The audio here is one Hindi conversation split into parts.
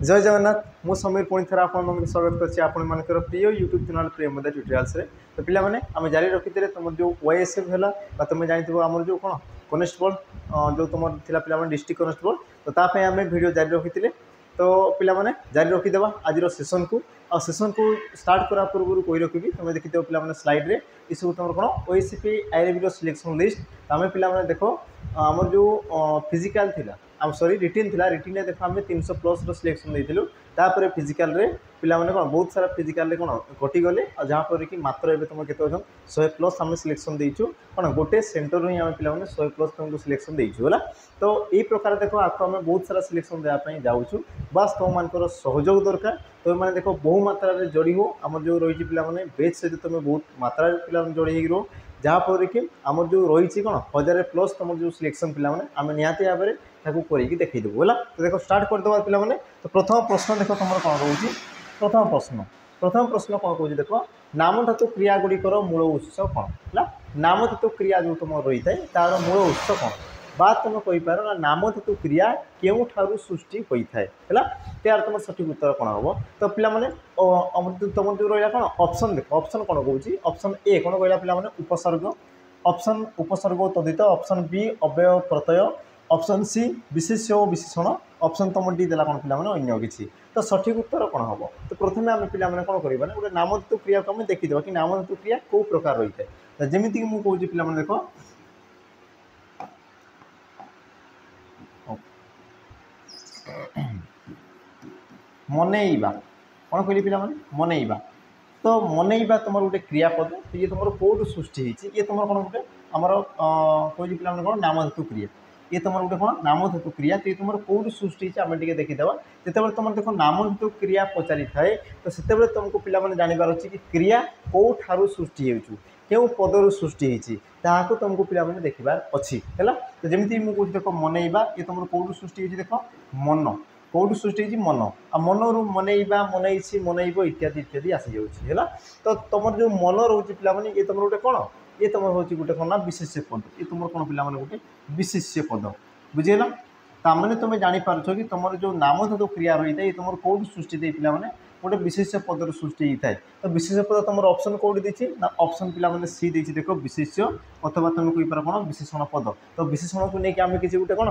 जय जगन्नाथ मु समीर पुणी थे आप स्वागत कर प्रिय यूट्यूब चैनल प्रिय मदर ट्यूटोरियल्स तो पिला माने आम जारी रखी तुम जो ओएसएफ है तुम जानते आम जो कौन कनेस्टेबल जो तुम था डिस्ट्रिक्ट कनेस्टेबल तो ताप आम भिड जारी रखी तो पिला माने जारी रखीदे आज सेसन को आ सेसन को स्टार्ट करा पूर्व कही रखी तुम देखिए पे स्लाइड रे ये सब तुम कौन ओएसपी आईआरबी सिलेक्शन लिस्ट आम पे देख आम जो फिजिकाल थी सॉरी रिटिन थी रिटिन देख आम 300+ सिलेक्शन देलु तापर फिजिकाल रे पिला माने कौन बहुत सारा फिजिकाल कौन कटिगले जहाँपर कि मात्र एवं तुम के 100+ आम सिलेक्शन देचु कौन गोटे सेंटर ही आम पे 100+ तुमको सिलेक्शन देचु है तो यही प्रकार देख आपको आम बहुत सारा सिलेक्शन देवाई जाऊँ बास तुम मान सहयोग दरकार तो मैंने देख बहु मात्रा जोड़ी हो आम जो रही पे बेच सहित तुम बहुत मात्रा पे जोड़ी हो जहाँफल कि आम जो रही कौन 1000+ तुम जो सिलेक्शन पे आम निहाती भाव में करके देखईदेबू है तो देख स्टार्ट करदे पे तो प्रथम प्रश्न देख तुम कौन रोचे प्रथम प्रश्न कौन कौन देख नाम धातु क्रिया गुड़िकर मूल उत्स कौन है नाम धातु क्रिया जो तुम रही है तार मूल उत्स कौन बा तुम कहींपार ना नाम धातु क्रिया केउठारु सृष्टि होता है त्यार तुम सठिक उत्तर कौन हम तो पे तुम जो रहा कौन ऑप्शन देख ऑप्शन कौन कौन ऑप्शन ए कौन कहला पे उपसर्ग ऑप्शन उपसर्ग तदित ऑप्शन बी अव्यय प्रत्यय ऑप्शन सी विशेष्य और विशेषण ऑप्शन तुम डी देला कौन पे अन्य किसी तो सठिक उत्तर कौन हम तो प्रथम आम पे कौन करा गोटे नाम धातु क्रिया को आम देखीद कि नाम धातु क्रिया कौ प्रकार रही है तो जमीक मुझे पे देख मनईवा कौन कहली पे मनईवा तो मनईवा तुम गोटे क्रियापद ये तुम कौटू सृष्टि ये तुम कौन गोटे आमर कह पे कौन नाम धातु क्रिया ये तुम गोटे कौन नाम धातु क्रिया तो ये तुम कौटू सृष्टि आम टे देखीदे जिते तुम देख नाम धातु क्रिया पचारि थाए तो से तुमको पे जानवर अच्छे कि क्रिया कौठार सृष्टि हो क्यों पदर सृष्टि होती तुमको पे देखार अच्छी है तो जमी मुझे देख मनईवा ये तुम कौटू सृष्टि देख मन कौटू सृष्टि मन आ मनरू मनईवा मनईसी मनईब इत्यादि इत्यादि आसी जाऊँगी तो तुम जो मन रोचे पे ये तुम गोटे कौन ये तुम हूँ गोटे कौन ना विशेष्य पद ये तुम कौन पे गोटे विशेष्य पद बुझेगा ताने तुम जापार कि तुम जो नाम धातु क्रिया रही है ये तुम कौटू सृष्टि दे पे गोटे विशेष्य पदर सृष्टि होता है तो विशेष्य पद तुम ऑप्शन कौटी देती ना ऑप्शन पे सी देती देख विशेष्य अथवा तुम कहींपार कौन विशेषण पद तो विशेषण को लेकिन आम किसी गोटे कौन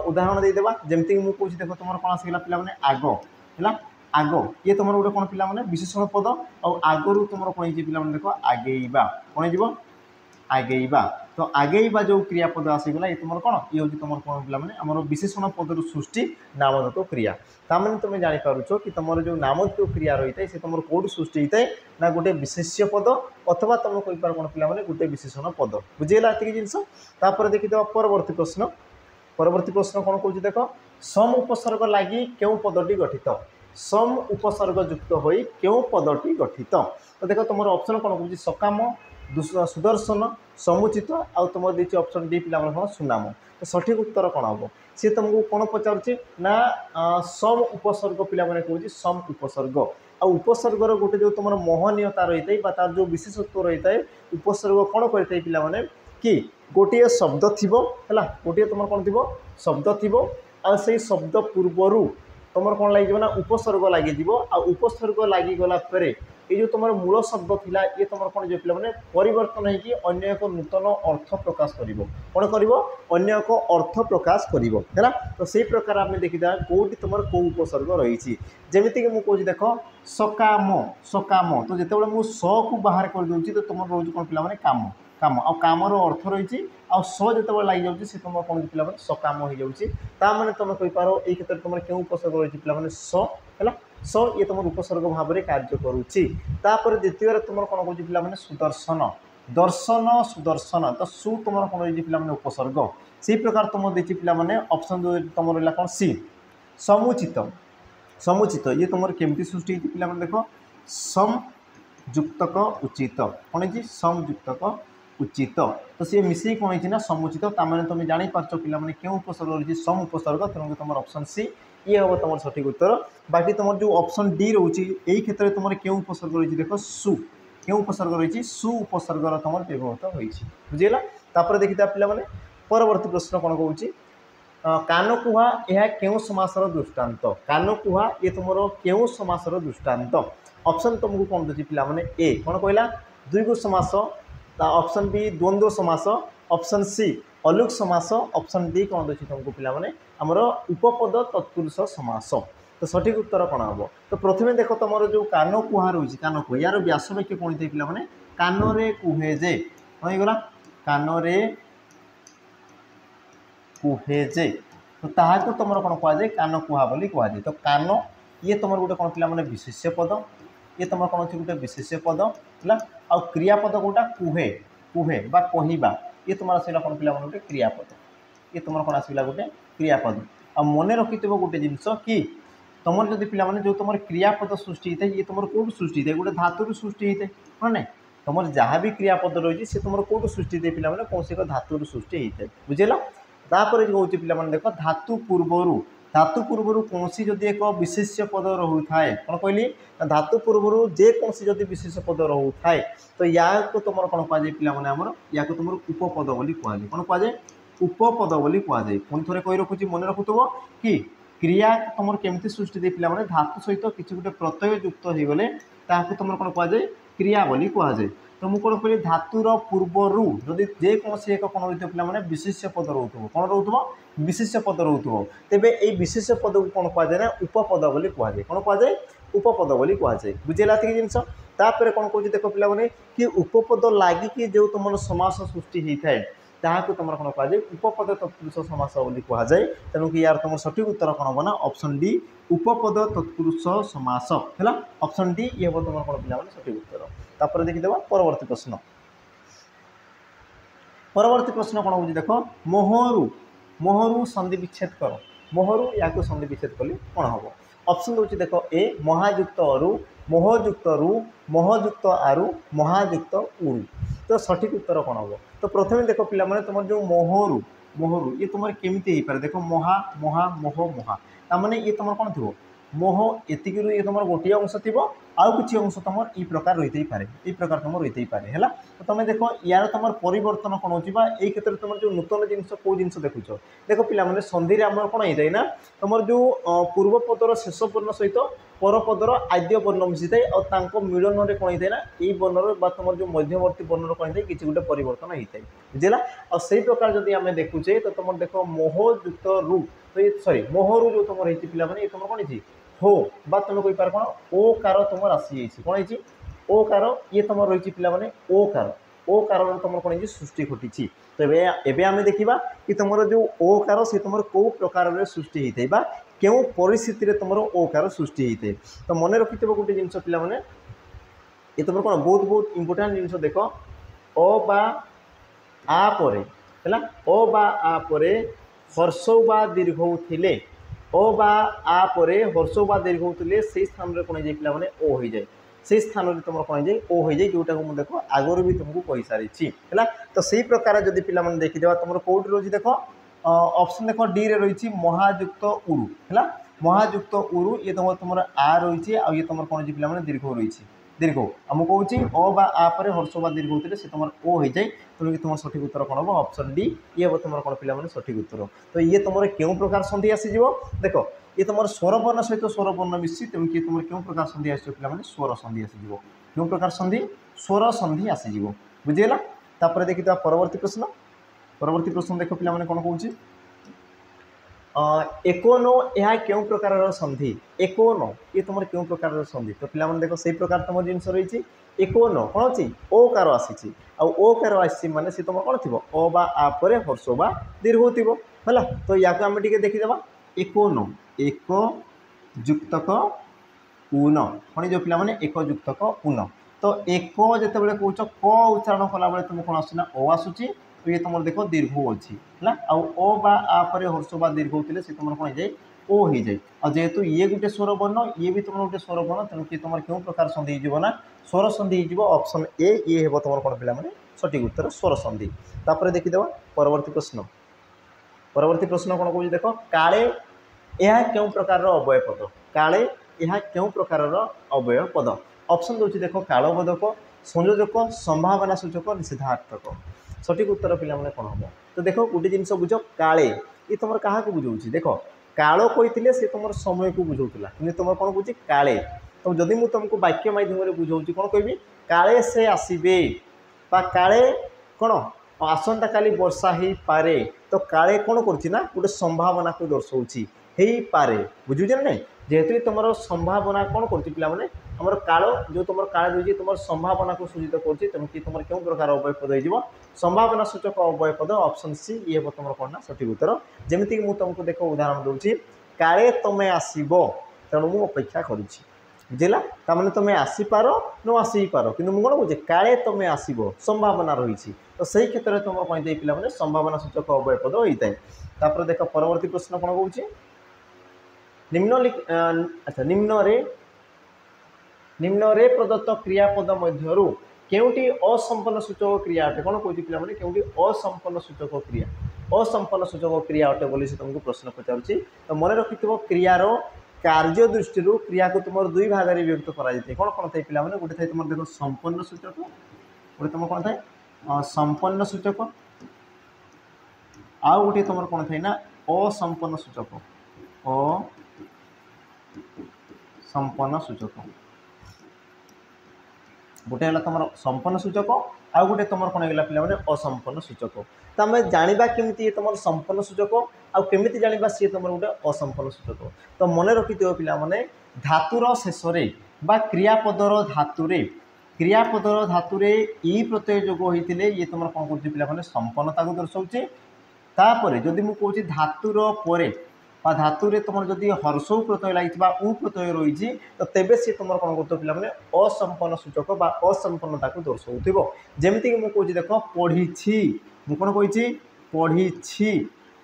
उदाहरण देदेबा जमीक मुझे कौन देख तुम कौन आसगला पे आग है आग ये तुम गोटे कौन पे विशेषण पद आगरू तुम कौन पे देख आगेवा कौन हो आगेवा तो आगेवा जो क्रियापद आसीगला ये तुम कौन ये हूँ तुम कौन पे आम विशेषण पदर सृष्टि नाम धातु क्रिया ताने तुम जापार कि तुम जो नाम धातु क्रिया रही है तुम कौट सृष्टि होता है ना गोटे विशेष्य पद अथवा तुम कहींपार कौन पे गोटे विशेषण पद बुझेगा ये जिनस देखीद परवर्ती प्रश्न कौन कौन देख सम उपसर्ग लगी क्यों पदटी गठित सम उपसर्ग युक्त हो क्यों पदटी गठित तो देख तुम ऑप्शन कौन कौन सकाम सुदर्शन समुचित आउ तुम देखिए ऑप्शन डी पे कौन सुनाम तो सठिक उत्तर कौन हम सी तुमको कौन पचारे ना सम उपसर्ग पे कौन सम उपसर्ग आ उपसर्गर गोटे जो तुम मोहनीयता रही है तार जो विशेषत्व रही है उपसर्ग कौन करते पे कि गोटे शब्द थी है गोटे तुम कौन थी शब्द थी आ से शब्द पूर्वर तुम कौन लगे ना उपसर्ग लगे आ उपसर्ग लगिगला ये जो तुम मूल शब्द थिला ये तुम कौन जो पे परिवर्तन होगी अन्य एक नूतन अर्थ प्रकाश कर कौन कर अन्य एक अर्थ प्रकाश कर तो से प्रकार आम देखीदा कौटी तुम कौ उपसर्ग रही जमीक मुझे देख सकाम सकाम तो जिते मुझे स को बाहर कर दूसरी तो तुम रोज कौन पे काम काम आ कामर अर्थ रही स जो लग जाऊँगी से तुम कौन पे सकाम हो जाऊँगी ताने तुम कहींपार ये क्षेत्र में तुम क्यों उपसर्ग रही पे स है स ये तुम उपसर्ग भाव में कार्य करुच्ची द्वितीय तुम कौन कौन पे सुदर्शन दर्शन सुदर्शन तो सु तुम कौन रही पे उपसर्ग से प्रकार तुम देखिए पे ऑप्शन जो तुम रहा कौन सी समुचित समुचित ये तुम केमती सृष्टि पे देख सम युक्तक उचित कौन है सम युक्तक उचित तो सी मिसे कौन है समुचित ताने तुम जापार पे क्यों उपसर्ग रही सम उपसर्ग तेणु तुम ऑप्शन सी ये हम तुम सठिक उत्तर बाकी तुम जो ऑप्शन डी रोचे यही क्षेत्र में तुम क्यों उपसर्ग रही देख सु क्यों उपसर्ग रही सु उपसर्ग तुम व्यवहृत हो बुझेगा देखीदा पे परवर्ती प्रश्न कौन कौन कान कुहा यह क्यों समासर दृष्टांत कान कुहा ये तुम क्यों समासर दृष्टांत ऑप्शन तुमको कौन दूसरी पिला ए कौन कहला द्विगु समास ऑप्शन बी द्वंद्व समास ऑप्शन सी अलुक समास ऑप्शन डी कौन दूसरी तुमको पिला आमर उपपद तत्पुरुष समास तो सठिक उत्तर कौन हम तो प्रथम देख तुम जो कान कुहा रही कान कुहा यार व्यास वाक्य कौन थे पे कान कुहे जे कौन होगा कान कुहे जे तो ताहाको तुम कौन कहुए कान कुहा बोली कहुए तो कान ये तुम गोटे कौन पे विशेष्य पद ये तुम कौन अच्छी गोटे विशेष्य पद है आ क्रियापद गोटा कुहे कुहे बा कहवा ये तुम आसला कौन पे गोटे क्रियापद ये तुम कौन आसला गोटे क्रियापद आ मन रखि गोटे जिनस कि तुम जब पे जो तुम क्रियापद सृष्टि होता है ये तुम कौट सृष्टि होता है गोटे धातु सृष्टि होता है हाँ ना तुम जहाँ भी क्रियापद रही है तुम कौट सृष्टि होता है पे कौन एक धातु सृष्टि होता है बुझेगा तापर जो हूँ पे देख धातु पूर्वर कौन जदि एक विशेष्य पद रोए कौन कहली धातु पूर्वर जेकोसी जदि विशेष पद रोए तो या तुम कौन कहुए पे या तुम उपपद बोली कहुए कौन कहुए उपपद बोली कहुए पुणी थे कही रखुच्छी मन रखुव कि क्रिया तुम केमती सृष्टि दे पे धातु सहित किसी गोटे प्रत्यय युक्त हो गले तुम कौन कहुए क्रिया बोली कहुए तो मुझे कौन कहली धातुर पूर्वर जदि जेकोसी एक कौन रोक पे विशेष्य पद रोक कौन रोक विशेष्य पद रोक तेरे ये विशेष्य पद को कौन कहुए ना उपपद बोली कहुए कौन कहुए उपपद बोली कहुए बुझेगा ये जिनस तापर कौन कौन देख पे कि उपपद लगिकी जो तुम समास सृष्टि होता है ताकू तुम कौन कहुए उपपद तत्पुरुष समास बोली कहुए तेणुक यार तुम सठिक उत्तर कौन हम ना ऑप्शन डी उपपद तत्पुरुष समास है ऑप्शन डी ये हम तुम कौन पे सठिक उत्तर तापर देखीदेव परवर्ती प्रश्न कौन हो देख मोहरु मोहरु संधि विच्छेद कर मोहरु या संधि विच्छेद कले कौन हम ऑप्शन दूसरी देख ए महायुक्त अरु मोहयुक्त रु मोहयुक्त आरु महायुक्त उरु तो सठिक उत्तर कौन हम तो प्रथम देख पे तुम जो मोहरु मोहरु ये तुम केमी हो पारे देख महा महा मोह महा ताने ये तुम कौन थो मोह एतिक ये तुम गोटे अंश थी आउ कि अंश तुम ये प्रकार रही पारे ये प्रकार तुम रही पारे है तो तुम देख यार तुम परिवर्तन कौन हो क्षेत्र में तुम जो नूतन जिनस कौ जिन देखुच देख पे संधि आम कौन होता है ना तुम जो पूर्वपदर शेष वर्ण सहित परपदर आद्य वर्ण मिसी थाए और मिलन में कौन होता है ना ये वर्णर तुम जो मध्यवर्ती वर्णर कौन होता है किसी गोटे परिवर्तन होता है बुझेगा और से प्रकार जब आम देखुचे तो तुम देख मोहयुक्त रु तो ये सॉरी मोहरु जो तुम रही पे तुम कौन है हो बा तुम कही पार कौन ओ कार तुम आसी कौन है ओ कार ये तुम रही पे ओ कार तुम कौन सृष्टि घटी तो एवं आम देखा कि तुम जो ओ कार से तुम कौ प्रकार सृष्टि होता है क्यों परिस्थिति तुम ओ कार सृष्टि होता है तो मन रखि गोटे जिन पे ये तुम कौन बहुत बहुत इम्पोर्टाट जिन देख अ बा आ परे है अ बा आ परे हर्ष बा दीर्घ थे अ बा आ परे हर्ष बा दीर्घ थे से स्थान में कौन पे ओ हो जाए से स्थान में तुम कौन जाए ओ हो जाए जोटा को देख आगुरी भी तुमको कही सारी है तो से प्रकार जब पे देखीदे तुम कौट रही देख ऑप्शन देख डी रे रही महायुक्त उरु है महायुक्त उरु ये तुम आ रही है ये तुम कौन पे दीर्घ रही दीर्घ आम कौन अ बा आ पर हर्ष बा दीर्घ होते से तुम ओ हो जाए तेणुक तुम सठिक उत्तर कौन हम ऑप्शन डी ये हम तुम कौन पे सठिक उत्तर तो ये तुम क्यों प्रकार संधि आसीज देख ये तुम स्वर वर्ण सहित स्वर वर्ण मिसी तेणुक तुम क्यों प्रकार संधि आस पे स्वर संधि आसीज क्यों प्रकार संधि स्वर संधि आसीज बुझीगला तापर देखी परवर्ती प्रश्न देख पे कौन कौन एकोन यह क्यों प्रकार संधि एकोन ये तुम क्यों प्रकार संधि तो पे देख से प्रकार तुम जिनस रही एकोन कौन अच्छी ओ कार आसी ओ कार आसी माने सी तुम कौन थी अ बा आ पर हर्ष बा दीर्घ थो है तो या आम टे देखीदे एकोन एक जुक्तक ऊन कौन जो पे एक जुक्तक ऊन तो एक जिते कौच क उच्चारण कला बेले तुम कौन आसूना ओ आसूची तो ये तुम देख दीर्घ अच्छी है ओ बा आ पर हर्ष बा दीर्घ होते से तुम कौन जाए ओ हो जाए और जेहेतु ये गोटे स्वर वर्ण ये भी तुम गोटे स्वर वर्ण तेणु कि तुम क्यों प्रकार संधि हो स्वर संधि हो ऑप्शन ए ये हे तुम कौन पे सठिक उत्तर स्वर संधि तापर देखीदेव परवर्ती प्रश्न कौन कौन देख काले यह क्यों प्रकार अवय पद काले यह क्यों प्रकार अवय पद ऑप्शन दूसरी देख कालबोधक संयोजक संभावना सूचक निषेधार्थक सठिक उत्तर पे कौन हम तो देख गोटे जिन बुझ काले ये तुम क्या बुझाऊँ देख काल कही सी तुम समय को बुझाऊला कि तुम कौन बुझे काले तो जदि मुझे तुमको वाक्य माध्यम बुझाऊँ कौन कहि काले से आसबे काले कौन आसंता काली वर्षा हो पारे तो काले कौन करुच्ची गोटे संभावना को दर्शाऊँगी हो पारे बुझुचे ना जेहेतु तुम संभावना कौन कर आमर काल जो तुम काल रही तुम संभावना को सूचित करुच्ची तेणुक तुम क्यों प्रकार अव्यय पद हो संभावना सूचक अव्यय पद ऑप्शन सी ये हम तुम कौन ना सठिक उत्तर जमीक मुझे तुमको देख उदाहरण दूसरी काले तुम्हें आसब तेणु मुझे अपेक्षा करुच्ची बुझेगा ताने तुम्हें आसीपार न आसीपार कि मुझे कौन कहे काले तुम्हें आसब संभावना रही तो सही क्षेत्र में तुम कही पे संभावना सूचक अव्यय पद होता है तापर देख परवर्ती प्रश्न कौन कौन निम्न अच्छा निम्न रे प्रदत्त क्रियापद मध्यरु केउटी असंपन्न सूचक क्रिया अटे कौन कौन पे केउटी असंपन्न सूचक क्रिया असंपन्न सूचक क्रिया अटे बोली से तुमको प्रश्न पचारुची तो मन रखिथिबो क्रियार कार्य दृष्टि क्रिया को तुम दुई भाग में विभक्त कर कौन कौन थे पे गोटे थे तुम देख संपन्न सूचक गोटे तुम कौन थे संपन्न सूचक आउ गोटे तुम कौन थे ना असंपन्न सूचक असंपन्न सूचक गोटे है तुम संपन्न सूचक आउ गोटे तुम कौन है पे असंपन्न सूचक तो आम जाना केमी तुम संपन्न सूचक आमि जाना सी तुम गोटे असंपन्न सूचक तो मन रखि पे धातुर शेष क्रियापदर धातुरे ई प्रत्यय जोग होते ये तुम कौन कर संपन्नता को दर्शाऊे तापर जदि मुझे कौच धातुर पर धातुरे तुम जदि हर्षौ प्रत्यय लगी उ प्रत्यय रही तो तेबे सी तुम कौन कर पे असंपन्न सूचक असंपन्नता को दर्शाऊ जमीक मुझे कौच देख पढ़ी मुझे कौन कही पढ़ी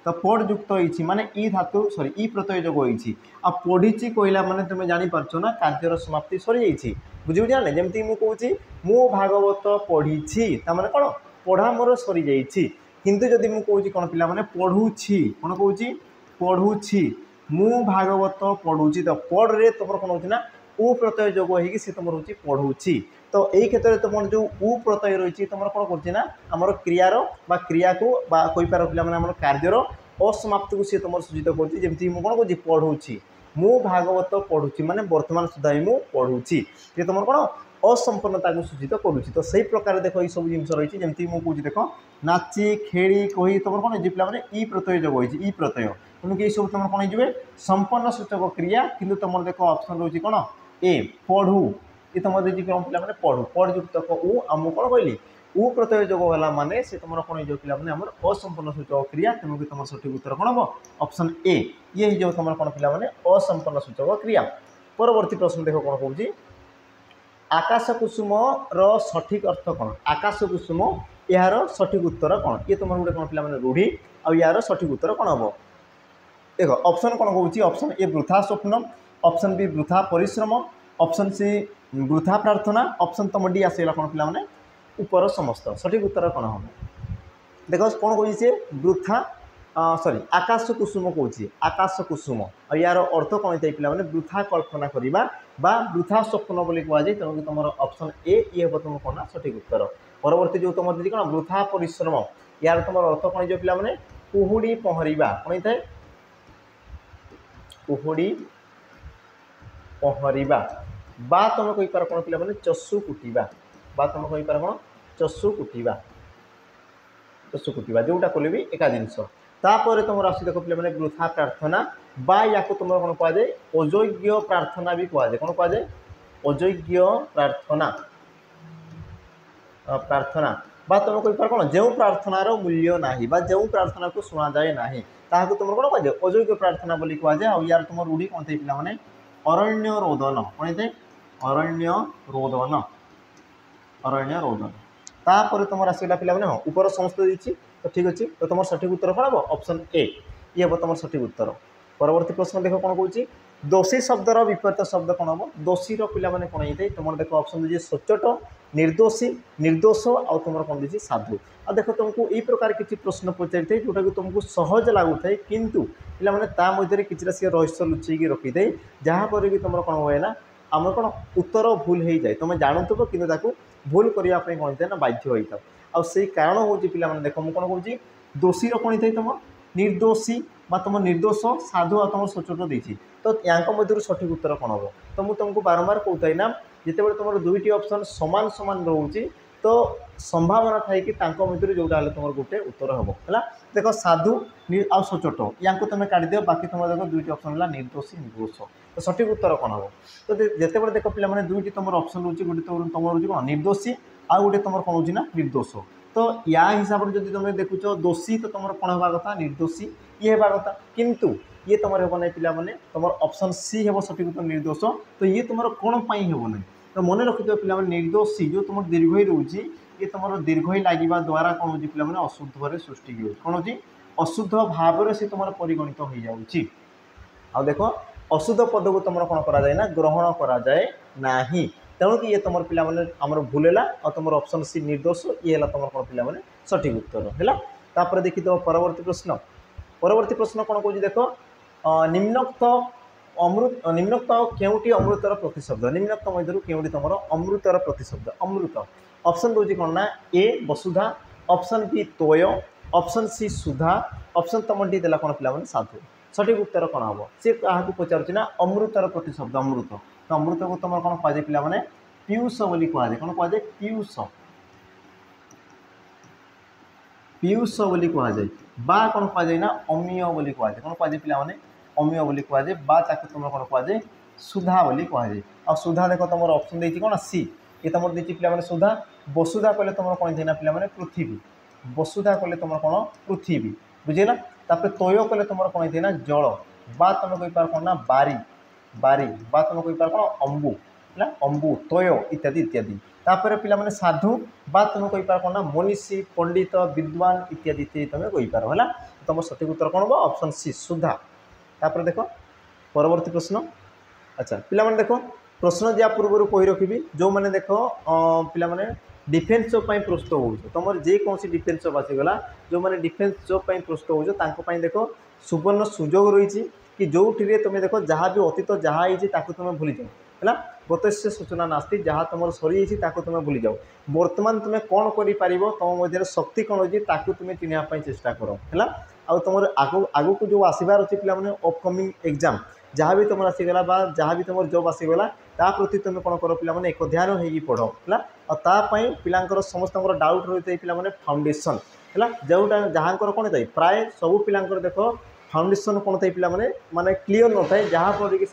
तो पढ़ युक्त होती माने ई धातु सॉरी ई प्रत्यय जोग होती आ पढ़ी कहला माने तुम जानीपारच ना कार्यर समाप्ति सरी जाइए बुझे जाने जमीक मुझे कौच मु भागवत पढ़ी मैंने कौन पढ़ा मोर सरी जाइए किंतु जदि मुझे कौच कौन पे पढ़ुची कौन कौच पढ़ुची मु भागवत पढ़ुची तो पढ़ रे तुम कौन होना उ प्रत्यय जोग होगी सी तुम रोचे पढ़ुची तो यही क्षेत्र में तुम जो उ प्रत्यय रही तुम कौन करना आमर क्रियार क्रिया को कहीपर पे कार्यर असमाप्ति को सी तुम सूचित करती मुझे कौन कह पढ़ुची मु भागवत पढ़ुची माने वर्तमान सुधा ही मुझे पढ़ुची ये तुम कौन असंपन्नता को सूचित करुच्ची तो सही प्रकार देख ये सब जिन रही जमी मुझे देख नाची खेली कही तुम कौन जी पे ई प्रत्यय जोग होती ई प्रत्यय तेणुक ये सब तुम कौन हो संपन्न सूचक क्रिया किंतु तुम देख ऑप्शन रही कौन ए पढ़ू ये तुम देखिए कौन पे पढ़ू पढ़ युक्त उ आम कौन कहली उ प्रत्यय जोग है माने से तुम कौन हो पे असंपन्न सूचक क्रिया तेणुक तुम सठिक उत्तर कौन हम ऑप्शन ए ये हो तुम कौन पे असंपन्न सूचक क्रिया परवर्ती प्रश्न देख कौन कौन आकाश कुसुम सठिक अर्थ कौन आकाश कुसुम यार सठिक उत्तर कौन ये तुम गोटे कौन पे रूढ़ी आ यार सठिक उत्तर कौन हम देख ऑप्शन कौन कौन ऑप्शन ए वृथा स्वप्न ऑप्शन बी वृथा परिश्रम ऑप्शन सी वृथा प्रार्थना ऑप्शन तुम डी आसगला कौन पे ऊपर समस्त सठिक उत्तर कौन हम देख कौन कही सी वृथा सॉरी आकाश कुसुम कौन आकाश कुसुम और यार अर्थ कौन होता है पे वृथा कल्पना करवा वृथा स्वप्न बोली कहुए तेणुक तुम ऑप्शन ए ये हम तुम कौन सठिक उत्तर परवर्ती जो तुम दीदी कौन वृथा परिश्रम यार तुम अर्थ कौन हो पे कुहुड़ी पहरवा कौन होता है कुहुड़ी पहरवा तुम कहीपर कौन पे चषु कुटिवा तुम कहीपर कौन चषु कुटिवा जोटा कले भी एका जिनस तापर तुम आस देख पे वृथा प्रार्थना या तुम कौन कहुए अयोग्य प्रार्थना भी कहुए कौन कहुए अयोग्य प्रार्थना प्रार्थना तुम कहीपर कौन जो प्रार्थनार मूल्य ना जो प्रार्थना को शुणा जाए ना ताकू तुम कौन कहुए अयोग्य प्रार्थना बोली कहुए यार तुम रूढ़ी कौन थे पे अरण्य रोदन कौन थे अरण्य रोदन तापर तुम आसगला पे हाँ ऊपर समस्त देती तो ठीक अच्छे तो तुम सठिक उत्तर कौन हम ऑप्शन ए ये हम तुम सठिक उत्तर परवर्ती प्रश्न देख कौन कौन दोषी शब्दर विपरीत शब्द कौन हम दोषीर पिला कौन होता है तुम देख ऑप्शन दीजिए सचोट निर्दोषी निर्दोष आउ तुम कौन दीजिए साधु आ देख तुमको यही प्रकार किसी प्रश्न पचारि थे जोटा कि तुमको सहज लगुए किंतु पिला मध्य किसी सी रहस्य लुचेक रखी थे जहाँपर भी तुम कौन हुए ना आम कौन उत्तर भूल हो जाए तुम जानूब कि भूल करने कौन होता है ना बाध्य होता आ से कारण हूँ पे देख मुझे कौन कौन दोषीर कौन होता है तुम निर्दोषी तुम निर्दोष साधु और तुम सचोट देती तो या मध्य सठिक उत्तर कौन हम तो मुझे तुमको बारंबार कहता ना जिते तुम दुईटी ऑप्शन समान समान रोचे तो संभावना थाई कि मध्य जोटा तुम गोटे उत्तर हम है देख साधु आ सचोट या तुम काढ़ दियो बाकी तुम देख दुईटी ऑप्शन है निर्दोषी निर्दोष तो सठिक उत्तर कौन हम तो जिते देख पे दुईटी तुम ऑप्शन रोचे गोटे तुम रोचे कौन निर्दोषी आ गोटे तुम कौन हो निर्दोष तो या हिसाब से जब तुम देखुच दोषी तो तुम कौन हवा कथा निर्दोषी ये हवा कथा किंतु ये तुम हम ना पे तुम ऑप्शन सी हम सठिक उत्तर निर्दोष तो ये तुम कौन पाई हम ना तो मन रखिथ पे निर्दोषी जो तुम दीर्घ रोचे ये तुम दीर्घ लगे द्वारा कौन हो पे अशुद्ध सृष्टि कौन हो अशुद्ध भाव से तुम परिगणित हो जाऊँगी आ देख अशुद्ध पद को तुम कौन कराए ना ग्रहण कराए ना तेणुक ये तुम पे भूलेला और तुम ऑप्शन सी निर्दोष ये है तुम कौन पे सठिक उत्तर है देखी दो परवर्ती प्रश्न कौन कौन देख निम्नोक्त निम्नोक्त केउटी अमृतर प्रतिशब्द निम्नोक्त मध्य केउटी तुम अमृतर प्रतिशब्द अमृत ऑप्शन दूसरी कौन ना ए वसुधा ऑप्शन बी तोय ऑप्शन सी सुधा ऑप्शन तुम डी देला कौन पे साधु सठिक उत्तर कौन हम सी क्या पचार ना अमृतर प्रतिशब्द अमृत तो अमृत को तुम कौन कहुए पे पीयूष बोली कहुए कौन कहुए पीयूष पीयूष बोली कहुए बा कौन कहुए ना अमीय बोली कहुए कौन कहुए पे अमीय बोली कहुए बा तुम कौन कहुए सुधा बोली कहुए आ सुधा देख तुम ऑप्शन देती कौन सी ये तुम देखिए पे सुधा वसुधा कहले तुम कौन थे ना पे पृथ्वी वसुधा कहले तुम कौन पृथ्वी बुझेगा तापर तोय कहले तुम कौन थे ना जल बा तुम कहीपर कौन ना बारी बारी बा तुम कहीपर कौन अंबु है अंबु तोय इत्यादि इत्यादि तापर पे साधु बा तुम कहीपर कौन ना मनीषी पंडित विद्वान इत्यादि इत्यादि तुम कहीपर है तुम सठिक उत्तर कौन हम ऑप्शन सी सुधा तापर देख परवर्ती प्रश्न अच्छा पे देख प्रश्न दिया पूर्व कही रखी जो मैंने देख पे डिफेन्स जॉब प्रस्तुत हो तुम जेकोसी डिफेन्स जॉब आसीगला जो मैंने डिफेन्स जॉब प्रस्तुत हो देख सुवर्ण सुजोग रही कि जो तुम देख जहाँ भी अतीत जहाँ होती तुम भूली जाओ है गतस्य सूचना नास्ती जहाँ तुम सरी तुम भूली जाओ बर्तमान तुम कौन कर तुम मध्य शक्ति कौन हो तुम चिन्हवाई चेष्टा कर है आउ तुम आग को जो आसबार अच्छे पे अपकमिंग एग्जाम जहाँ भी तुम आसीगला जहाँ भी तुम जॉब आसीगला ता प्रति तुम कौन कर पे एक ध्यान हो पढ़ है और पिलांकर समस्त डाउट रही है पे फाउंडेशन है जोटा जहाँ कौन था प्राय सब पिलांकर देख फाउंडेशन कौन था पे माने क्लीयर न थाए जहाँफल कि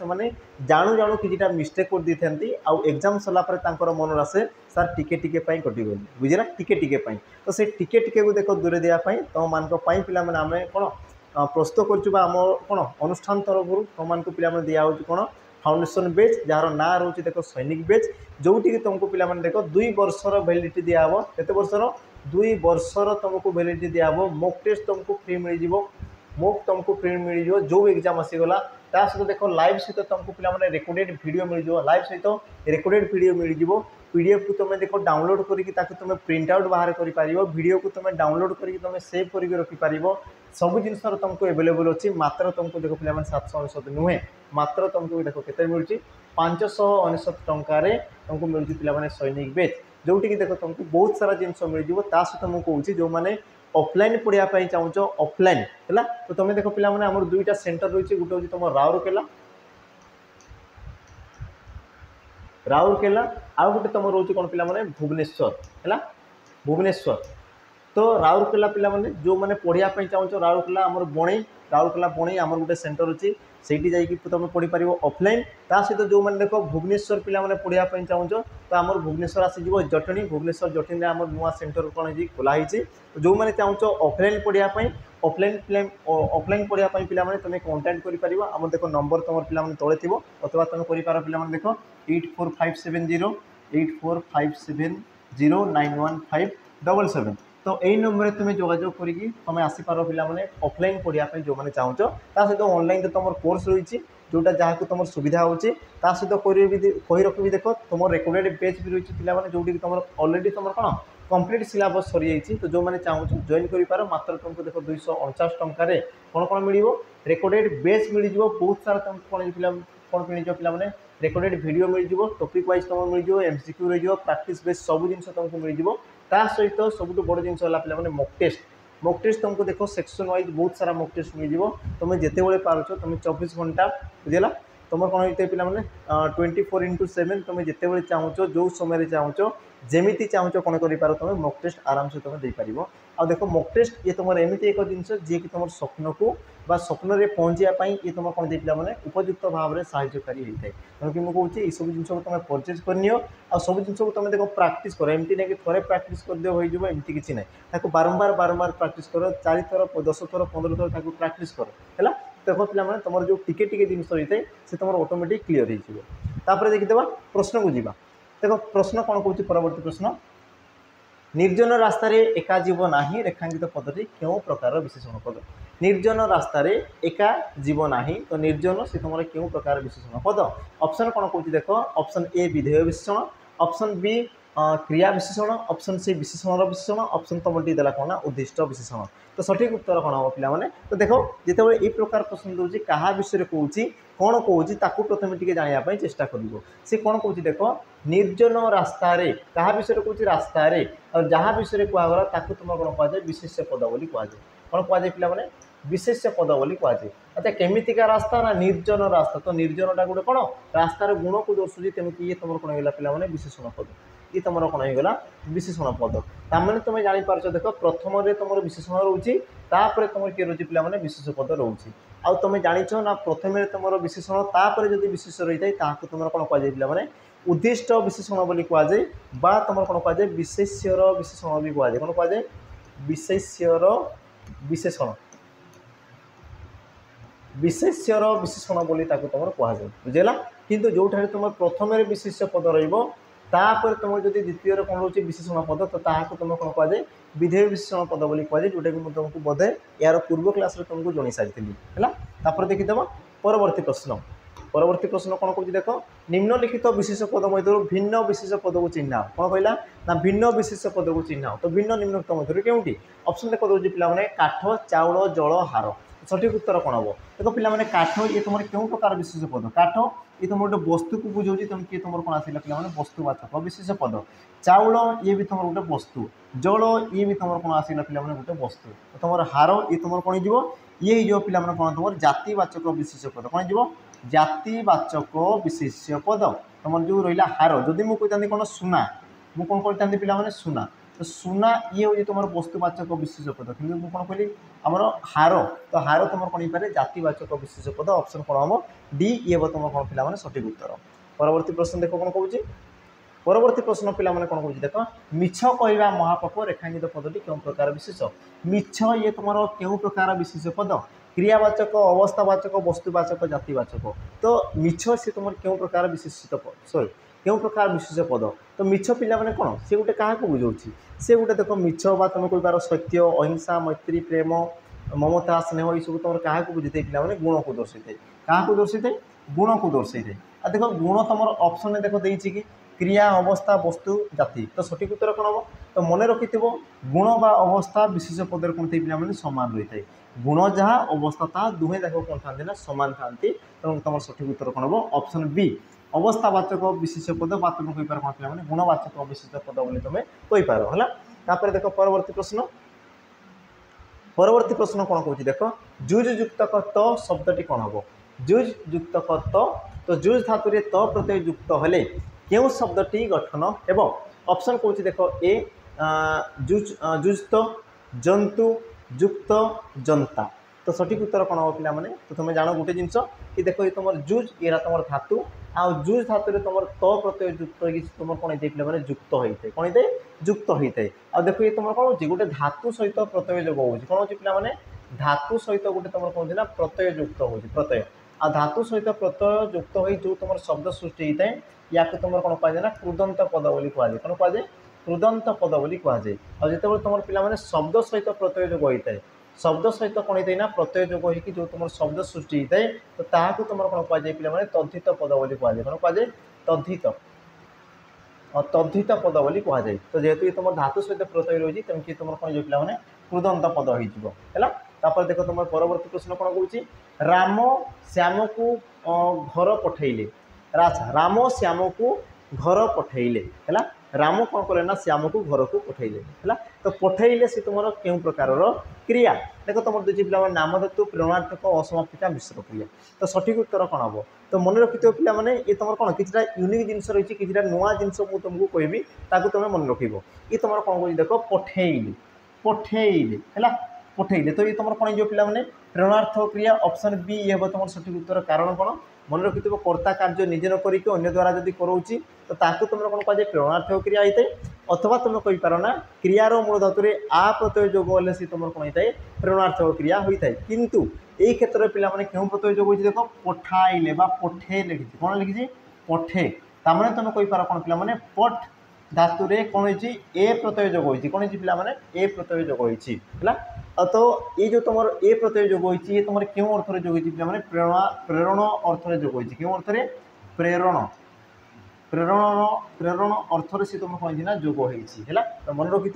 जानू जानू कि मिस्टेक कर दी था आउ एग्जाम सरला मन आसे सार टिके टिके कटिगली बुझेगा टिके टिके तो से टिके टिके को देख दूरे देवाई तुम मान पे आम कौन प्रस्तुत करोम कौन अनुष्ठान तरफ तुम मान पे दिया कौन फाउंडेशन बेच जार ना रोचे देख सैनिक बेच जोटि तुमको पे देख 2 वर्षर वैलिडिटी दिहब केते वर्षर 2 वर्षर तुमको वैलिडिटी दिहब मॉक टेस्ट तुमको फ्री मिल मॉक तुमको फ्री मिल जो एग्जाम आसीगला ता सहित देख लाइव सहित तुमको पे रेकर्डेड वीडियो मिल लाइव सहित रेकर्डेड वीडियो मिल पीडीएफ को तुम देख डाउनलोड करके तुम प्रिंट आउट बाहर कर वीडियो को तुम डाउनलोड करके तुम सेव करके रखिपार सब जिन तुमको एवेलेबल अच्छी मात्र तुमको देख पे 799 नुहे मात्र तुमको देख के मिलूँ 599 टकर तुमको मिलूँ पे सैनिक बेच जोटि कि देख तुमको बहुत सारा जिन मिल सहित मुझे कहूँ जो मैंने ऑफलाइन पढ़ाई चाहूँ ऑफलाइन है तो तुम देख पे आम 2टा सेंटर रही गोटे हूँ तुम राउरकेला आउ गोटे तुम रोचे कौन पे भुवनेश्वर है भुवनेश्वर तो राउरकेला पे जो मैंने पढ़ाई चाहूँ राउरकेला आम बणई राउरकेला बणई आम गोटे सेंटर अच्छी से जाकि तुम पढ़ी पार ऑफलाइन ता सहित जो मैंने देख भुवनेश्वर पे पढ़ाई चाहूँ तो आम भुवनेश्वर आसीज जटणी भुवनेश्वर जटणी में आम नुआ सेंटर कौन खोलाई जो मैंने चाहूँ ऑफलाइन पढ़ाई ऑफलाइन पढ़ाई पे तुम कंटाक्ट कर आम देख नंबर तुम पे तले थी अथवा तुम कर पे देख 8457091577 तो यही नंबर में तुम जोगाजोग करके तुम आसीपार पे ऑफलाइन पढ़ाई जो मैंने चाहूँ सहित ऑनलाइन तो तुम कोर्स रही जोटा जहाँ को तुम सुविधा होची सहित कही रखी देख तुम रेकर्डेड पेज भी रही पे जो तुम ऑलरेडी तुम कौन कंप्लीट सिलेबस सरी जाइए तो जो मैंने चाहूँ जॉइन कर मात्र तुमको देख 249 टकर कौन कौन मिल रेकर्डेड बेच मिल बहुत सारा तुमको कौन मिल पे रेकर्डेड वीडियो मिल टॉपिक वाइज तुम मिल एमसीक्यू रही प्रैक्टिस बेस सब जिन तुमको मिल सहित सब बड़ जिन पे मॉक मॉक टेस्ट तुमको देखो सेक्शन वाइज बहुत सारा मॉक टेस्ट मिल जाव तुम जिते पार्छ तुम 24 घंटा बुझेगा तुम कौन होता है पिलाने 24/7 तुम जिते चाहूच जो समय चाहूच जमी चाहूच कौन कर तुम मॉक टेस्ट आराम से तुम देपार आ देखो मॉक टेस्ट ये तुम एमती एक जिनस जी कि तुम स्वप्न को स्वप्न में पहुँचापी ये तुम कौन दे मैंने उपयुक्त भाव में साहाय्यकारी होता है तेणुक मुझे ये सब जिन तुम परचेज करनी आ सब जिन तुम देखो प्राक्ट कर एमती नहीं कि थे प्राक्ट करदे होमती किसी ना बारंबार बारंबार प्राक्ट कर 4 थर 10 थर 15 थर प्राक्ट कर है देखो पे तुम जो टिके टिके जिन होता है से तुम ऑटोमेटिक क्लीयर हो देखीदे प्रश्न को जीवा देखो प्रश्न कौन कौन परवर्ती प्रश्न निर्जन रास्तार एका जीव ना रेखांकित पदटी क्यों प्रकार विशेषण पद निर्जन रास्तार एका जीव ना तो निर्जन से तुम क्यों प्रकार विशेषण पद ऑप्शन कौन कौन देख ऑप्शन ए विधेय विशेषण ऑप्शन बी क्रिया विशेषण ऑप्शन सी विशेषण विशेषण ऑप्शन तुम टी देला कौन उद्दिष्ट विशेषण तो सठिक उत्तर कौन हम पे तो देख जिते ये प्रकार प्रश्न दूसरी क्या विषय कौन कौन कौन ताकू प्रथम टी जानापी चेष्टा कर सी कौन कौन देख निर्जन रास्तार क्या विषय कौन रास्तार और जहाँ विषय कहगला ताकू तुम कौन कहुए विशेष्य पद बोली कहुए कौन कहुए पे विशेष्य पद बोली कहुए अच्छा केमितिका रास्ता ना निर्जन रास्ता तो निर्जनटा गोटे कौन रास्तार गुण को दर्शाऊँ तेणुक ये तुम कौन होगा पे विशेषण पद ये तुम कौन होगा विशेषण पद तमें तुम जापार देख प्रथम तुम विशेषण रोचे तुम किए रोचे पे विशेष पद रोचे आ तुम जाच ना प्रथम तुम विशेषण तापर जो विशेष रही है तुम कौन कहुए पे उद्दिष्ट विशेषण बोली कहुए तुम कौन कहुए विशेष्यर विशेषण भी कहुए कौन कहुए विशेष्यर विशेषण विशेष्यर विशेषण बोली तुम कहुए बुझेगा किंतु जो तुम प्रथम विशेष्य पद रही तुम जो द्वितीय कौन रोचे विशेषण पद तो तुम कौन कहुए विधेय विशेषण पद बोली कहुए जोटा कि तुमको बोधे यार पूर्व क्लास तुमको जन सारी है देखीदेव परवर्ती प्रश्न कौन कौन देख निम्नलिखित विशेष पद मध्य भिन्न विशेष पद को चिन्ह कौन कहला ना भिन्न विशेष पद को चिन्ह तो भिन्न निम्नलिखित मध्य क्योंटी ऑप्शन देख दूसरी पे काठ चाउल जल हार सठिक उत्तर कौन हम देखो पे काठ ये तुम क्यों प्रकार विशेष पद काठ ये तुम गोटे वस्तु को बुझाऊँ तुम किए तुम कौन आसला पे वस्तुवाचक विशेष पद चाउल ये भी तुम गोटे वस्तु जल ये भी तुम कौन आसला पे गोटे वस्तु तुम हार ये तुम कौन हो ये हो पे कौन तुम जातिवाचक विशेष पद कौन हो जातिवाचक विशेष्य पद तुम जो रहा हार जदि मुझे कौन सुना मुझे कौन करता पे सुना तो सुना ये हूँ तुम वस्तुवाचक विशेष पद कि कौन कहली आमर हार तो हार तुम कौन हो जातिवाचक विशेष पद ऑप्शन कौन हम डी ये तुम कौन पे सठिक उत्तर परवर्ती प्रश्न देख कौन कौन परवर्ती प्रश्न पे कौन कौन देख मिछ कहवा महापाप रेखांकित पदटी क्यों प्रकार विशेष मिछ ये तुम क्यों प्रकार विशेष पद क्रियावाचक अवस्थावाचक वस्तुवाचक जातिवाचक तो मिछ से तुम क्यों प्रकार विशेषित सॉरी क्यों प्रकार विशेष पद तो मिछ पिला माने कौन से गोटे क्या बुझाऊँ से गोटे देख मिछ बा तुम कहींपार सत्य अहिंसा मैत्री प्रेम ममता स्नेह ये सब तुम क्या बुझे पे गुण को दर्शे क्या दर्शे गुण को दर्शे आ देख गुण तुम ऑप्शन देख देती कि क्रिया अवस्था वस्तु जाति तो सठिक उत्तर कौन हम तो मन रखि गुण बा अवस्था विशेष पदर कौन थे पे सामान रही है गुण जहाँ अवस्था ता दुहे जाक कौन था ना सामान था तेणु तुम सठिक उत्तर कौन हम ऑप्शन बी अवस्थावाचक विशेष पद बा तुम कहींपार कौन पे गुणवाचक विशेष पद बोली तुम कहींपार है देख परवर्ती प्रश्न कौन कौन देख जुज युक्तक त शब्दटी कौन हम जुज युक्तक तो जुज धातु त प्रत्यय युक्त हेले क्यों शब्दटी गठन एवं ऑप्शन कौन देख ए जुजत जंतु युक्त जनता तो सठिक उत्तर कौन हम पे तो तुम जान गोटे जिनस कि देख ये तुम जुज ये तुम धातु आ जुज धातु तुम त प्रत्यय युक्त तुम कौन होते पे युक्त होता है कौन होता है युक्त होता है आ देखो ये तुम कौन हो गोटे धातु सहित प्रत्यय जोग हो कौन हो पे धातु सहित गोटे तुम कौन ना प्रत्यय युक्त हो प्रत्यय आ धातु सहित प्रत्यय युक्त हो जो तुम शब्द सृष्टि होता है या तुम कौन कहुए ना कृदंत पद बोली कहुए कौन कहुए कृदंत पद बोली कहुए और जिते तुम पे शब्द सहित प्रत्यय जोग होता है शब्द सहित कौन होता है ना प्रत्यय जोग हो जो तुम शब्द सृष्टि होता है तो ताकू तुम कौन कहुए पे तद्धित पद बोली कहुए कौन कहुए तद्धित तद्धित पद बोली कहुए तो जेहेतु ये तुम धातु सहित प्रत्यय रही है तेणुक तुम कौन पे कृदंत पद हो देख तुम परवर्ती प्रश्न कौन कौन राम श्याम को घर पठेले राम श्याम को घर पठेले है राम कौन कले ना श्याम को घर को पठेले है। तो पठेले सी तुम क्यों प्रकार क्रिया देख तुम दूसरी पिला नाम धातु प्रेरणार्थक असमापिका मिश्र क्रिया। तो सठिक उत्तर कौन हम तो मन रखिथ पे ये तुम कौन कि यूनिक जिन रही कि नुआ जिन मुझे तुमको कहबी तुम मन रख ये तुम कौन कह देख पठेले पठेले है पठेले। तो ये तुम कौन जो पे प्रेरणार्थ क्रिया ऑप्शन बी ये हम तुम सठिक उत्तर कारण कौन मन रखि कर्ता कार्य निजे न करिक अन्य द्वारा जब करोची तो ताकू तुम कौन कह प्रेरणार्थ क्रिया होता है अथवा तुम कहींपार ना क्रियार मूल धातु आ प्रत्यय जोग हेल्ले सी तुम कौन होता है प्रेरणार्थ क्रिया होता है। किंतु यही क्षेत्र में पिला क्यों प्रत्यय जोग होती देख पठाइले पठे लिखी कौन लिखी पठे तार तुम कहींपार कौन पे पठ धातु कौन हो ए प्रत्यय जोग होती कौन पे ए प्रत्यय जोग होती है। तो ये जो तुम ए प्रत्यय जोग होती तुम क्यों अर्थ जोग होती पे प्रेरण अर्थ जोग होती क्यों अर्थ प्रेरण प्रेरण प्रेरण अर्थ से तुम कौन ना जोग होती है। तो मन रखि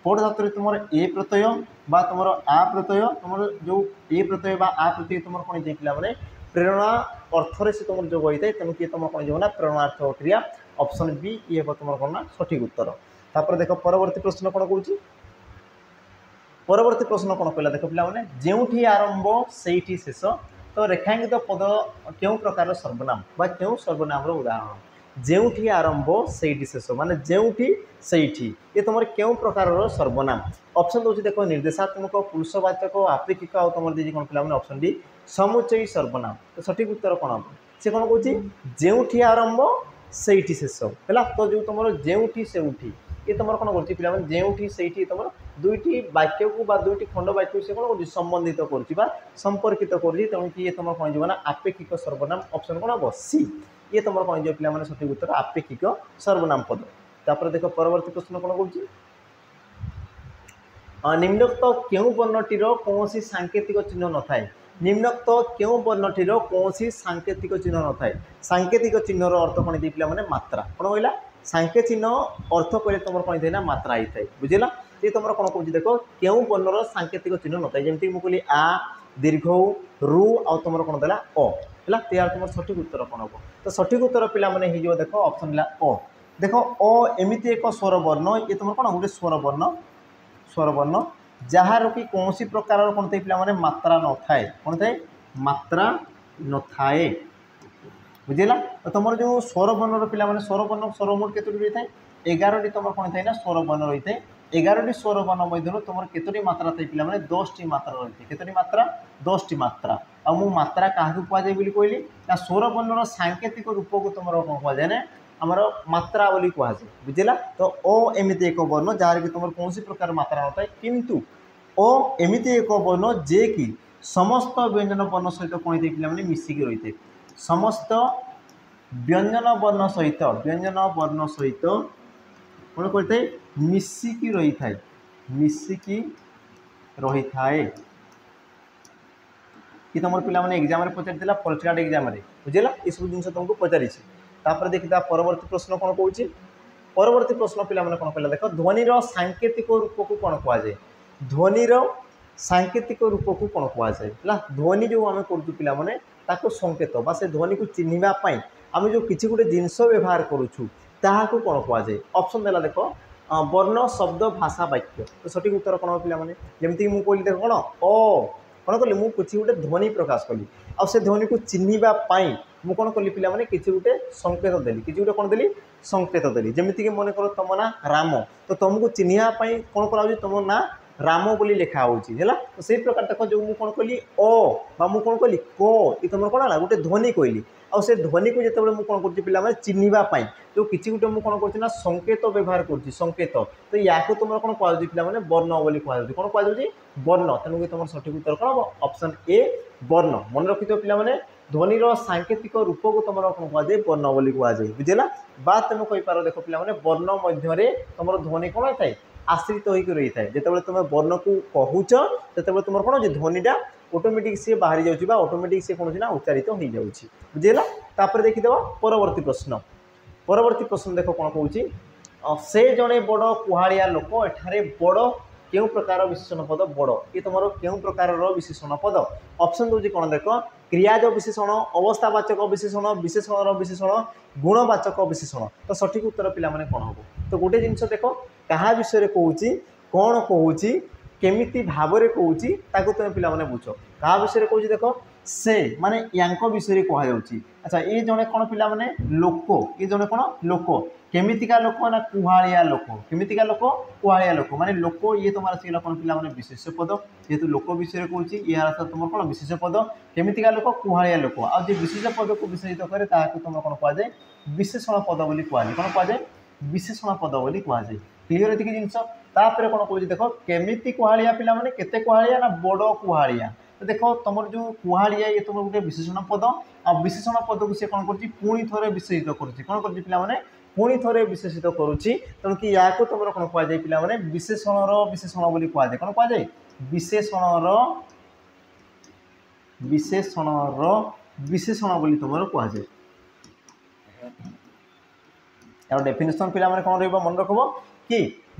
पठ धातु तुम ए प्रत्यय बा तुम आ प्रत्यय तुम जो ए प्रत्यय बा आ प्रत्यय तुम कौन पे प्रेरणा अर्थ से तुम जोग होता है तेणु किए तुम कौन जो प्रेरणार्थ क्रिया ऑप्शन बी ये तुम कौन ना सठिक उत्तर। तापर देख परवर्ती प्रश्न कौन कौन परवर्ती प्रश्न कौन कहला देख पे जो आरंभ से शेष तो रेखांकित पद क्यों प्रकार सर्वनाम बा क्यों सर्वनाम उदाहरण जो आरंभ से शेष माने जो ये तुम क्यों प्रकार सर्वनाम ऑप्शन दूसरी देख निर्देशात्मक पुरुषवाचक आपेक्षिक और तुम दी कौन पे ऑप्शन डी समुच्चयी सर्वनाम। तो सठिक उत्तर कौन हम से कौन कौन जो आरंभ से शेष है। तो जो तुम जो ये तुम कौन कर जो तुम दुईटी वाक्य को दुईटी खंड वाक्य से कौन कर संबंधित कर संपर्कित करूँ ये तुम कौन जो आपेक्षिक सर्वनाम ऑप्शन कौन हम सी ये तुम कौन जो पे सठिक उत्तर आपेक्षिक सर्वनाम पद। तापर देख परवर्ती प्रश्न कौन कौन निम्नोक्त क्यों वर्णटीर कौन सांकेतिक चिन्ह न थाए निम्नोक्त क्यों वर्णटीर कौन सांकेतिक चिन्ह न थाए सांकेतिक चिन्हर अर्थ कौन पे मात्रा कौन कहला सांके चिन्ह अर्थ कहले तुम कौन थे ना मात्रा ही थाए बुझेगा। ये तुम कौन कौन देख क्यों वर्णर सांकेतिक चिन्ह न थाए जमीक मुझे कहली आ दीर्घ रु आ तुम कौन देला अ है तो यार तुम सठिक उत्तर कौन हम तो सठिक उत्तर पे देख ऑप्शन अ देख अ एमती एक स्वर वर्ण ये तुम कौन गोटे स्वर वर्ण जार कि कौन प्रकार कौन थे पे मात्रा न थाए कौन थाए मात्रा न थाए बुझेगा। तो तुम जो स्वर वर्ण पे स्वर वर्ण स्वरमोट केतोटी रही है 11टी तुम कौन थाए ना स्वर वर्ण रही है 11टी स्वर वर्ण मध्य तुम केतोटी मात्रा थाए पे 10टी मात्रा रही है केतोटी मात्रा 10टी मात्रा आ मु मात्रा क्या कहुए कहली ना स्वर वर्णर सांकेतिक रूप को तुम कौन कहुए ना आमर मात्रा बोली कहुए बुझेगा। तो अ एमती एक वर्ण जार कि तुम कौन प्रकार मात्रा न थाए किंतु अ एमती एक वर्ण जे कि समस्त व्यंजन वर्ण सहित कौन थे पे मिसिकी रही है समस्त व्यंजन वर्ण सहित कौन करते मिसिकी रही थाए मिसिकी रही थाए कि तुम पे एग्जाम पचार पोस्टकार्ड एग्जाम बुझेगा ये सब जिन तुमको पचारि देखा परवर्ती प्रश्न कौन कौन परवर्ती प्रश्न पे कौन कहला देख ध्वनिर सांकेतिक रूप को कौन कहुए ध्वनिर सांकेतिक रूप को कौन कहुए ध्वनि जो आम कर संकेत बा से ध्वनि को चिन्हवाई आम जो किसी गोटे जिनस व्यवहार करुँ ताकू कौन कहुए ऑप्शन देला देख वर्ण शब्द भाषा वाक्य। तो सठिक उत्तर कौन पे जमीक मुझे कहली देख कौन कली मुझे किसी गोटे ध्वनि प्रकाश कली आ से ध्वनि को चिन्हवाई मुझे कौन कली पे किसी गोटे संकेत देली किसी गोटे कौन देली संकेत देली जमीक मन कर तुम ना राम तो तुमको चिन्हवाई कौन कर तुम ना राम बोली लिखा है तो से प्रकार देख जो मुझे कौन कली मुझे कौन कली क ये तुम कौन है गोटे ध्वनि कहली आ से ध्वनि को जिते मुझे कौन कर चिन्हवाई जो किसी गोटे मुझे कौन कर संकेत व्यवहार कर संकेत तो या तुम कौन कहुच्छी पे वर्ण बोली कहुच्छी कौन कहुच्छी वर्ण तेणुक तुम सठिक उत्तर कौन हम ऑप्शन ए वर्ण मन रखि पे ध्वनिर सांकेतिक रूप को तुम कौन कहुए वर्ण बोली कहुए बुझेगा। बात तुम कहींपार देख पे वर्ण मध्य तुम ध्वनि कौन होता है आश्रित होकर रही है जिते तुम वर्ण को कहूच से तुम कौन ध्वनिटा ऑटोमेटिक सी बाहरी जाऊँगी ऑटोमेटिक सी कौन ना उच्चारित हो जाऊँगी बुझेगा। तापर देखीद परवर्ती प्रश्न देख कौन कौन से जड़े बड़ कुहाड़िया लोक एठारे बड़ क्यों प्रकार विशेषण पद बड़ ये तुम क्यों प्रकार विशेषण पद ऑप्शन दूसरी कौन देख क्रियाज विशेषण अवस्थावाचक विशेषण विशेषण विशेषण गुणवाचक विशेषण। तो सठिक उत्तर पे कौन हम तो गोटे जिनस देख क्या विषय कहूँ कौन कहूँ केमिति भावरे कहूँ ताकू तुम पिला माने बुझ क्या विषय कहूँ देख से माने यांको विषय कहुच्छी। अच्छा ये जड़े कौन पिला माने लोक ये जड़े कौन लोक केमितिका लोक ना कुहाड़िया लोक केमितिका लोक कुहाड़िया लोक माने लोक ये तुम आसला कौन पिला माने विशेष पद जेहेतु लोक विषय कहूँ ये तुम कौन विशेष पद केमितिका लोक कुहाड़िया लोक आ विशेष पद को विशेषित करे तुम कौन कहुए विशेषण पद बोली कहुए कौन कहुए विशेषण पद बोली कहुए क्लीयर एतिक जिनस तापर कौन कहूँ देख केमिति कुहाड़िया पिला माने केते कुहाड़िया ना बड़ कुहाड़िया तो देख तुम जो कुहाड़िया ये तुम गोटे विशेषण पद आ विशेषण पद को सी कौन करुँच थे विशेषित करुँच कौन कर पिला माने पुणी थे विशेषित करुँच तेणुकि या तुम कौन कहुए पिला माने विशेषणर विशेषण बोली कहुए कौन कहुए विशेषणर विशेषण बोली तुम कहुए यार डेफिनेशन पिला माने कौन रहिबो मन रखबो कि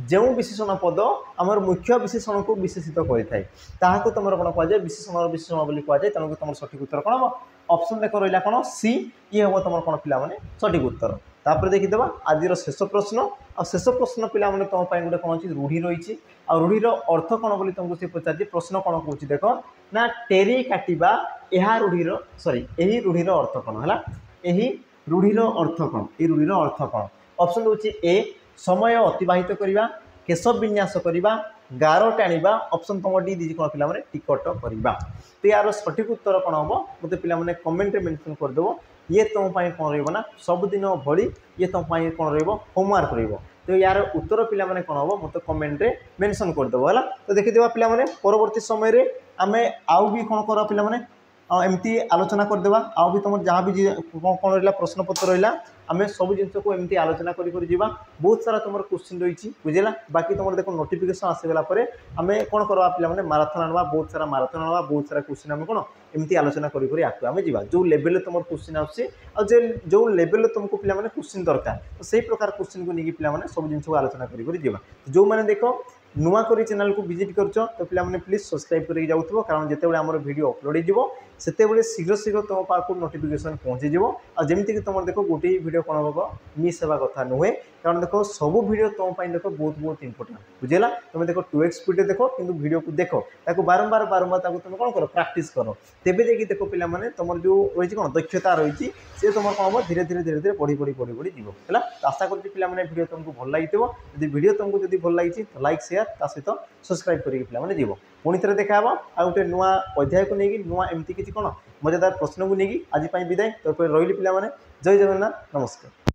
जो विशेषण पद आमर मुख्य विशेषण को विशेषित करें ताकू तुम कौन कहुए विशेषण विशेषण बोली कहुए तेणुक तुम सठिक उत्तर कौन हम ऑप्शन देख रहा कौन सी ये हम तुम कौन पिला माने सठिक उत्तर तापर देखीदे आज शेष प्रश्न आ शेष प्रश्न पिला माने तुम गोटे कौन अच्छी रूढ़ी रही आ रूढ़ीर अर्थ कौन बोली तुमको सी पचार प्रश्न कौन कहूँ देख ना टेरी काटिबा यह रूढ़ीर सॉरी यही रूढ़ीर अर्थ कौन है यही रूढ़ीर अर्थ कौन ये रूढ़ीर अर्थ कौन ऑप्शन दूसरी ए समय अतिबाहित करवा केश विन्यास करवा गार टाणा ऑप्शन तुम डी दीजिए कौन पिला माने टिकट करवा तो यार सठिक उत्तर कौन हम मत पिला माने कमेंट मेंशन करदेव ये तुम कौन रहा सबुदिन भली ये तुम कौन रोमवर्क रहा तो यार उत्तर पिला माने कौन हम मत कमेंट रे मेंशन करदेव है तो देखीदेवा पिला माने परवर्ती समय रे आमे आउ भी कौन कर पिला माने एमती आलोचना करदेवा आउ भी तुम जहाँ भी कौन रहा प्रश्न पत्र रहा आम सब जिन को एमती आलोचना कर बहुत सारा तुम क्वेश्चन रही बुझेगा बाकी तुम देखो नोटिफिकेशन आसगला आम कौन करवा पिला माने माराथन आनवा बहुत सारा माराथन आनवा बहुत सारा क्वेश्चन आम कौन एमती आलोचना आम जा जो लेवल तुम क्वेश्चन आसे जो लेवल तुमको पिला माने क्वेश्चन दरकार तो सही प्रकार क्वेश्चन को लेकिन पिला माने सब जिन को आलोचना कर जो मैंने देख नुआ करी चैनल को विजिट कर तो पिला माने प्लीज सब्सक्राइब करके जाऊँ कारण जिते आम वीडियो अपलोड हो सेते शीघ्र शीघ्र तुम पाक नोटिफिकेशन पहुँची जीव आ जमीक तुम देख गोटे वीडियो कौन हम मिस होगा कथा नुहे कारण देख सब वीडियो तुम देख बहुत बहुत इंपोर्टेंट बुझेगा तुम देख 2x स्पीड देख कि वीडियो को देख ताको बारंबार तुम कौन कर प्रैक्टिस कर तेज देखिए देख पिला माने तुम जो रही कौन दक्षता रही सी तुम कौन हम धीरे धीरे धीरे धीरे बढ़ी बढ़ी बढ़ी बढ़ी जीव है आशा करुँच पिला माने वीडियो तुमको भल लगी जब वीडियो तुमको जब भल लगी तो लाइक शेयर ता सहित सब्सक्राइब करके पिला माने जीव पुणी थे देखा आ गोटे नुआ अध्याय को लेकिन नुआ एमती किसी कौन मजेदार प्रश्न को लेकिन आज विदाय तो रही पिला माने जय जगन्नाथ नमस्कार।